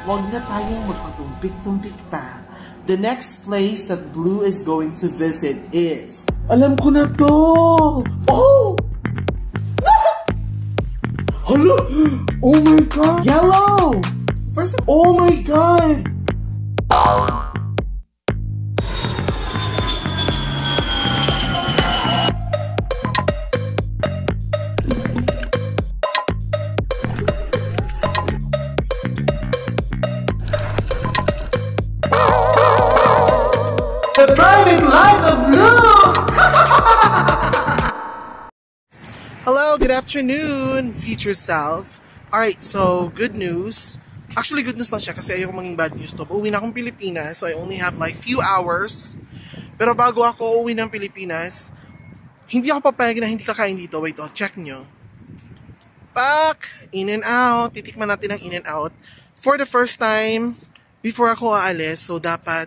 Huwag na tayong magpatumpik-tumpik pa. The next place that Blue is going to visit is... Alam ko na to! Oh! Hello! Oh my God! Yellow! First, oh my God! The private life of Blue! Hello, good afternoon, future self. Alright, so good news. Actually, good news lang siya kasi ayoko maging bad news to. Uuwi na akong Pilipinas, so I only have like few hours. Pero bago ako uuwi ng Pilipinas, hindi ako papayag na hindi kakain dito. Wait, check nyo. Pak! In and out. Titikman natin ang in and out. For the first time, before ako aalis, so dapat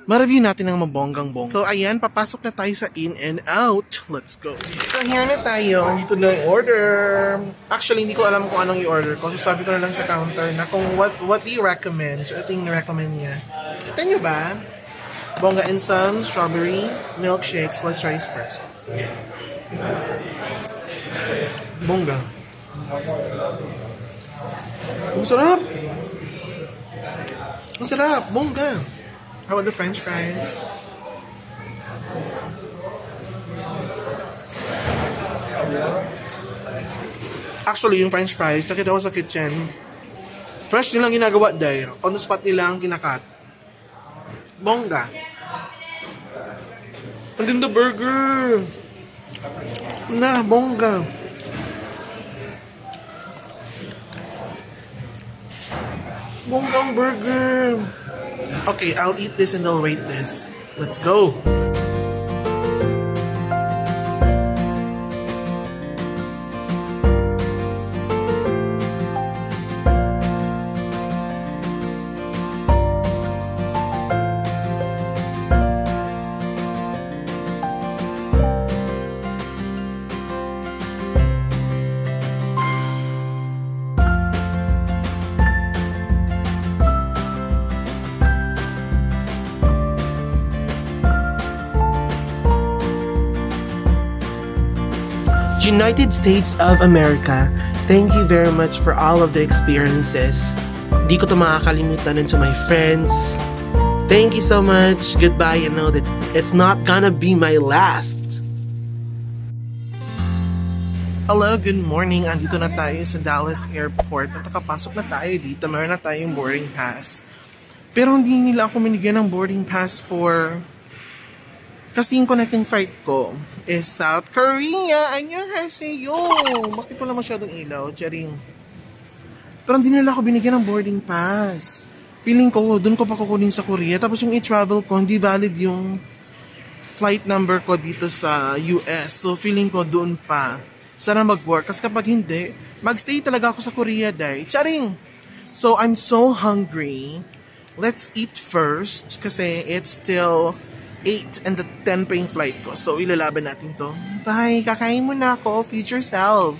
ma-review natin ang mabonggang-bong. So, ayan, papasok na tayo sa in and out. Let's go. So, here na tayo. Dito na yung order. Actually, hindi ko alam kung anong i-order ko. So, sabi ko na lang sa counter na kung what do you recommend. So, ito yung recommend niya. Kita nyo ba? Bongga and some strawberry milkshakes. Let's try this first. Bongga. Ang sarap. Ang sarap. Bongga. How about the French fries? Actually, yung French fries, nakita ko sa kitchen. Fresh nilang ginagawa dahil. On the spot nilang kinakat. Bongga. And then the burger. Na, bongga. Bonggang burger. Okay, I'll eat this and I'll rate this. Let's go! United States of America, thank you very much for all of the experiences. Di ko to makakalimutan, and to my friends, thank you so much. Goodbye. You know that it's not gonna be my last. Hello, good morning. Andito na tayo sa Dallas Airport at nakapasok na tayo dito. Meron na tayong boarding pass. Pero hindi nila ako binigyan ng boarding pass for... Kasi yung connecting flight ko is South Korea. Annyeonghaseyo. Bakit wala masyadong ilaw? Charing. Pero hindi nila ako binigyan ng boarding pass. Feeling ko, doon ko pa kukunin sa Korea. Tapos yung i-travel ko, hindi valid yung flight number ko dito sa US. So feeling ko doon pa. Sana mag-work. Kasi kapag hindi, mag-stay talaga ako sa Korea, day. Charing. So I'm so hungry. Let's eat first. Kasi it's still 8 and the 10 pa yung flight ko. So, ilalaban natin to. Bye! Kakain mo na ako, future self!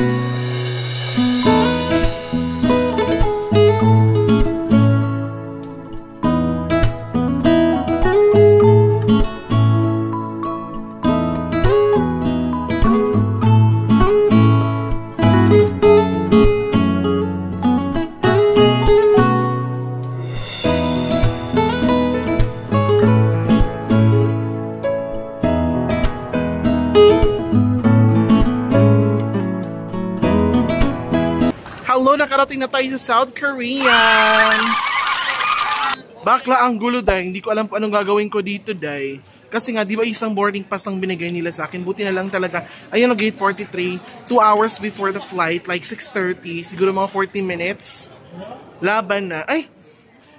Nakarating na tayo sa South Korea. Bakla ang gulo, day. Hindi ko alam kung anong gagawin ko dito, day. Kasi nga, di ba isang boarding pass lang binigay nila sa akin. Buti na lang talaga. Ayun, no, gate 43. 2 hours before the flight. Like 6:30. Siguro mga 40 minutes. Laban na. Ay!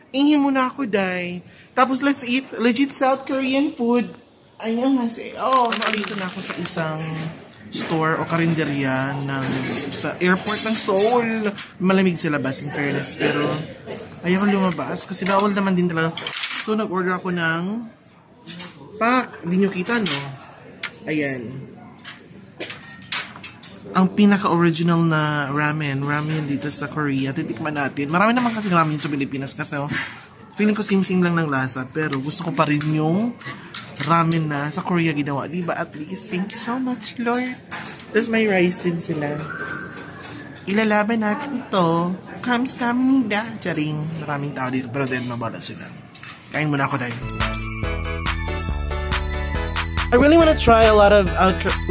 Ihin muna ako, day. Tapos let's eat legit South Korean food. Ayun nga si... Oh, nakalito na ako sa isang store o karinderya sa airport ng Seoul. Malamig sa labas, in fairness, pero ayaw ko lumabas kasi bawal naman din talaga. So nag-order ako ng pak. Hindi nyo kita, no? Ayan. ang pinaka-original na ramen dito sa Korea. Titikman natin. Marami naman kasi ramen sa Pilipinas kasi feeling ko same-same lang ng lasa. Pero gusto ko pa rin yung ramen na sa Korea ginawa. Diba? At least, thank you so much, Lord. Tapos may rice din sila. Ilalaban natin ito. Kamsahamnida. Charing. Maraming tao dito. Pero then, mabala sila. Kain muna ako dahil. I really want to try a lot of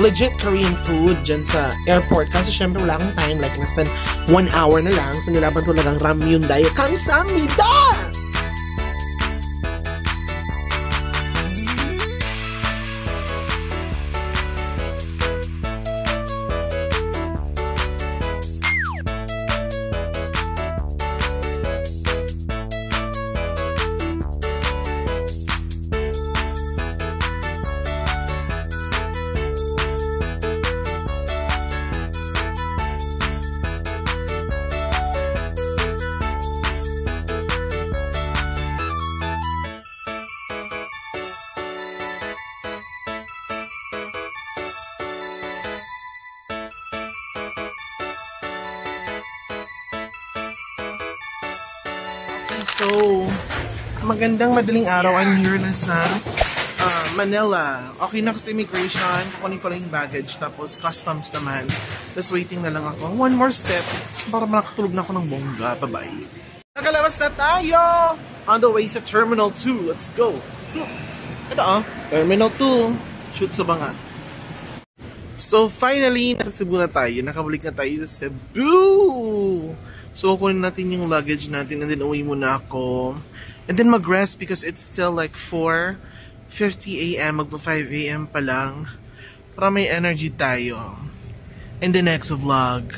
legit Korean food dyan sa airport. Kasi syempre wala akong time. Like less than 1 hour na lang. So nilaban talagang ramyun dahil. Kamsahamnida! So, magandang madaling araw. I'm here na sa Manila. Okay na ako sa immigration. Kukunin ko lang yung baggage. Tapos customs naman. Tapos waiting na lang ako. One more step. Para makatulog na ako ng bongga. Bye-bye. Nakalabas na tayo! On the way sa Terminal 2. Let's go! Ito Terminal 2. Shoot sa banga. So finally, nasa Cebu na tayo. Nakabalik na tayo sa Cebu! So, kunin natin yung luggage natin and then uwi muna ako. And then mag-rest because it's still like 4:50 a.m. Magpa 5 a.m. pa lang. Para may energy tayo. In the next vlog.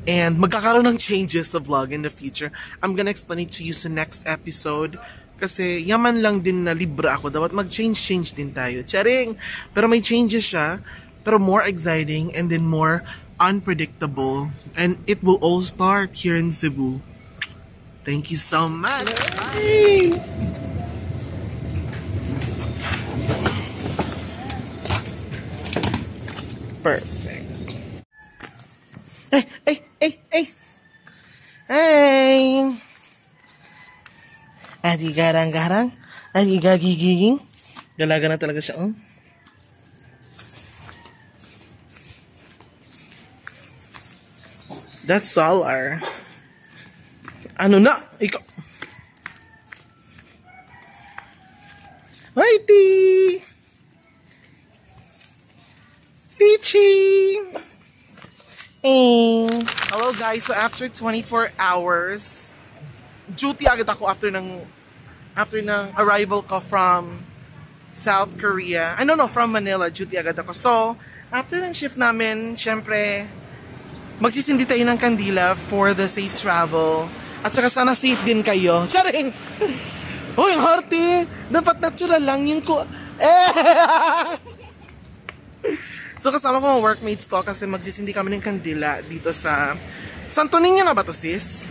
And magkakaroon ng changes sa vlog in the future. I'm gonna explain it to you sa next episode. Kasi yaman lang din na libre ako. Dapat mag-change din tayo. Charing! Pero may changes siya. Pero more exciting and then more unpredictable, and it will all start here in Cebu. Thank you so much. Bye. Perfect. Hey. Adi garang-garang. Adi gagigiging. Galaga na talaga siya, That's Solar. Ano na? Ikaw. Mighty! Peachy! Hello guys, so after 24 hours, duty agad ako after ng arrival ko from South Korea. From Manila, duty agad ako. So, after ng shift namin, syempre, magsisindi tayo ng kandila for the safe travel. At saka sana safe din kayo. Charing! Hoy, harte! Dapat natural lang yung ko. So kasama ko mga workmates ko kasi magsisindi kami ng kandila dito sa Santo Niño na ba to, sis?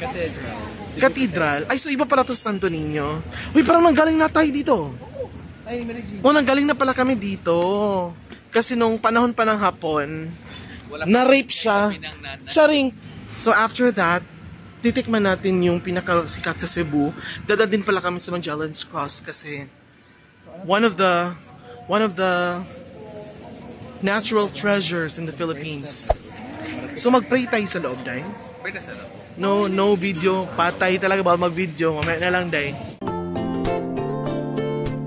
Cathedral. Ay, so iba pala to sa Santo Niño. Uy, parang nanggaling na tayo dito. Nanggaling na pala kami dito. Kasi nung panahon pa ng hapon, na-rape siya. Charing. So after that, titikman natin yung pinakasikat sa Cebu. Dadalhin pala kami sa Magellan's Cross kasi one of the natural treasures in the Philippines. So mag-pray tayo sa loob, day. No video. Patay talaga ba mag-video? Mamaya na lang, day.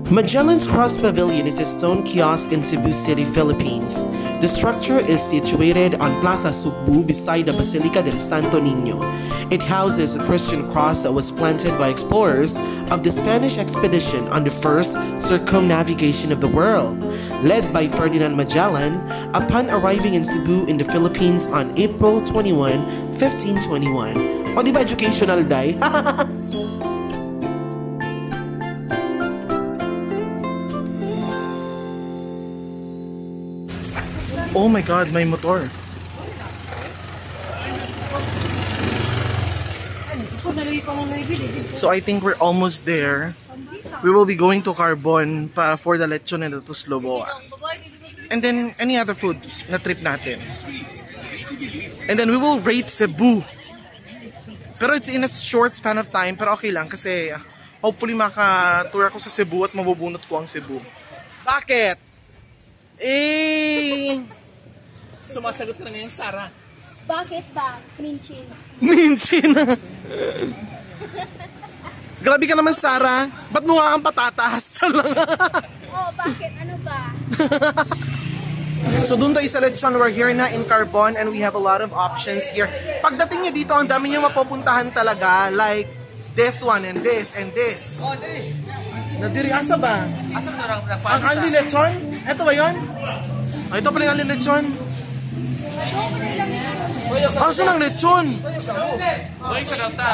Magellan's Cross Pavilion is a stone kiosk in Cebu City, Philippines. The structure is situated on Plaza Cebu beside the Basilica del Santo Niño. It houses a Christian cross that was planted by explorers of the Spanish expedition on the first circumnavigation of the world, led by Ferdinand Magellan upon arriving in Cebu in the Philippines on April 21, 1521. O diba educational, day? Oh my God, may motor. So I think we're almost there. We will be going to Carbon for the lechon and to Sloboa. And then any other food na trip natin. And then we will rate Cebu. Pero it's in a short span of time, pero okay lang kasi hopefully maka-tour ako sa Cebu at mabubunot ko ang Cebu. Bakit? Sumasagot ka na ngayon, Sarah. Bakit ba? Minchin. Minchin. Grabe ka naman, Sarah. Ba't mukha kang patatas? Oh, bakit? Ano ba? So dun tayo sa lechon, we're here na in Carbon and we have a lot of options here. Pagdating nyo dito, ang dami nyo mapupuntahan talaga. Like this one and this and this. Oh, dali. Nadiri, asa ba? Asa mo na Ang Ali Lechon? Ito ba yun? Oh, ito pala yung Ali Lechon. Asa ng lechon? Boy, sa gata.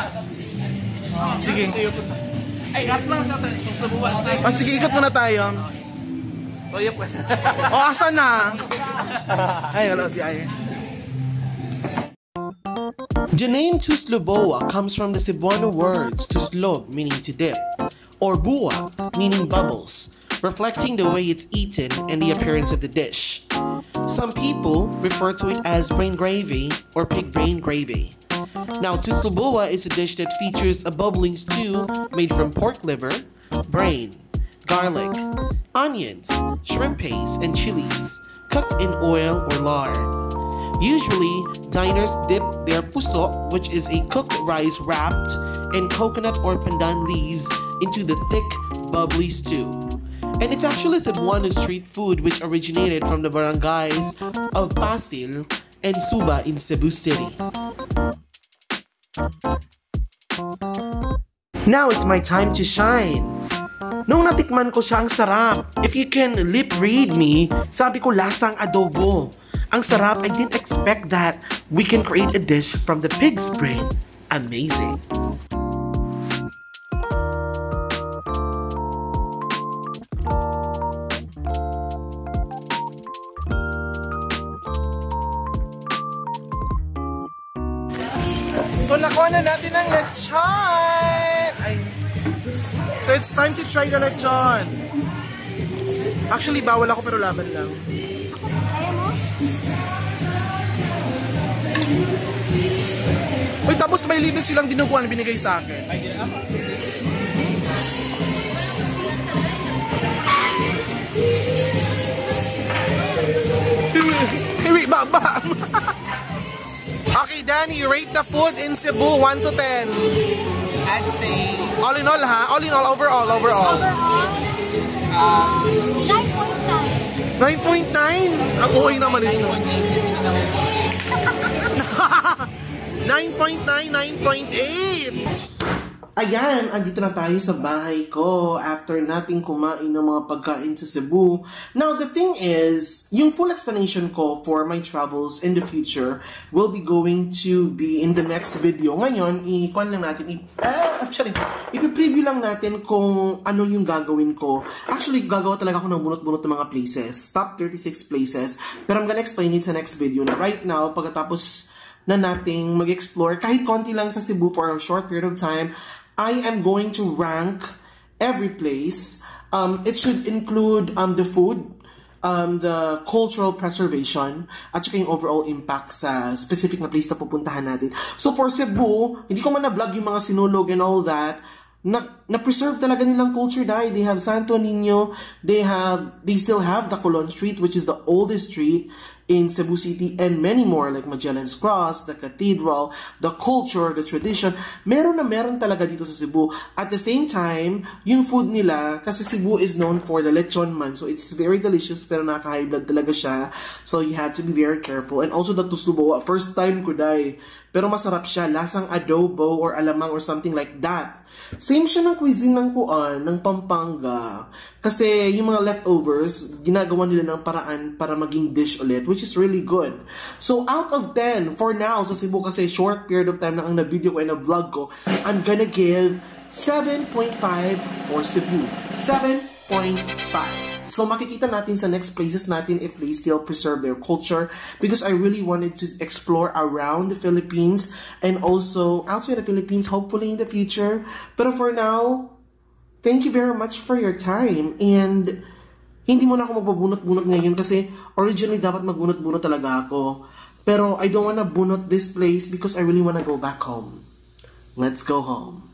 Sige. Ay, rat lang sa gata. Sige, ikot muna tayo. Boyop. Asa na? Ay, hello, ay. The name Tusloboa comes from the Cebuano words Tuslob, meaning to dip, or bua, meaning bubbles, reflecting the way it's eaten and the appearance of the dish. Some people refer to it as brain gravy or pig brain gravy. Now, Tusloboa is a dish that features a bubbling stew made from pork liver, brain, garlic, onions, shrimp paste, and chilies, cooked in oil or lard. Usually, diners dip their puso, which is a cooked rice wrapped in coconut or pandan leaves, into the thick, bubbly stew. And it's actually Cebuano street food which originated from the barangays of Pasil and Suba in Cebu City. Now it's my time to shine. Nung natikman ko siya, ang sarap. If you can lip read me, sabi ko lasang adobo. Ang sarap, I didn't expect that we can create a dish from the pig's brain. Amazing. So nakuha na natin ang lechon! Ay. So it's time to try the lechon. Actually, bawal ako pero laban lang. Ayaw mo? Uy, tapos may libre silang dinuguan binigay sa akin. Wait, baba! Okay, Danny, rate the food in Cebu 1 to 10. I'd say... All in all, ha? All in all, overall. Overall, 9.9. 9.9? Ang uwi naman ito. 9.9, 9.8. Ayan, andito na tayo sa bahay ko after nating kumain ng mga pagkain sa Cebu. Now, the thing is, yung full explanation ko for my travels in the future will be going to be in the next video. Ngayon, ipi-preview lang natin kung ano yung gagawin ko. Actually, gagawa talaga ako ng bunot-bunot ng mga places. Top 36 places. Pero I'm gonna explain it sa next video na right now, pagkatapos na nating mag-explore, kahit konti lang sa Cebu for a short period of time, I am going to rank every place. It should include the food, the cultural preservation, at saka yung overall impact sa specific na place na pupuntahan natin. So for Cebu, hindi ko man na-vlog yung mga sinulog and all that. Na-preserve talaga nilang culture dahil they have Santo Niño, they still have the Colon Street, which is the oldest street in Cebu City, and many more like Magellan's Cross, the Cathedral, the culture, the tradition. Meron talaga dito sa Cebu. At the same time, yung food nila, kasi Cebu is known for the lechon man, so it's very delicious pero nakaka-high blood talaga siya. So you have to be very careful. And also the tuslubo, first time ko dai, pero masarap siya, lasang adobo or alamang or something like that. Same siya ng cuisine ng Kuan, ng Pampanga. Kasi yung mga leftovers, ginagawa nila ng paraan para maging dish ulit, which is really good. So out of 10, for now, sa Cebu kasi short period of time na ang na-video ko and na-vlog ko, I'm gonna give 7.5 for Cebu. 7.5. So makikita natin sa next places natin if they still preserve their culture, because I really wanted to explore around the Philippines and also outside the Philippines, hopefully in the future. Pero for now, thank you very much for your time, and hindi mo na ako magbubunot-bunot ngayon kasi originally dapat magbunot-bunot talaga ako. Pero I don't wanna bunot this place because I really wanna go back home. Let's go home.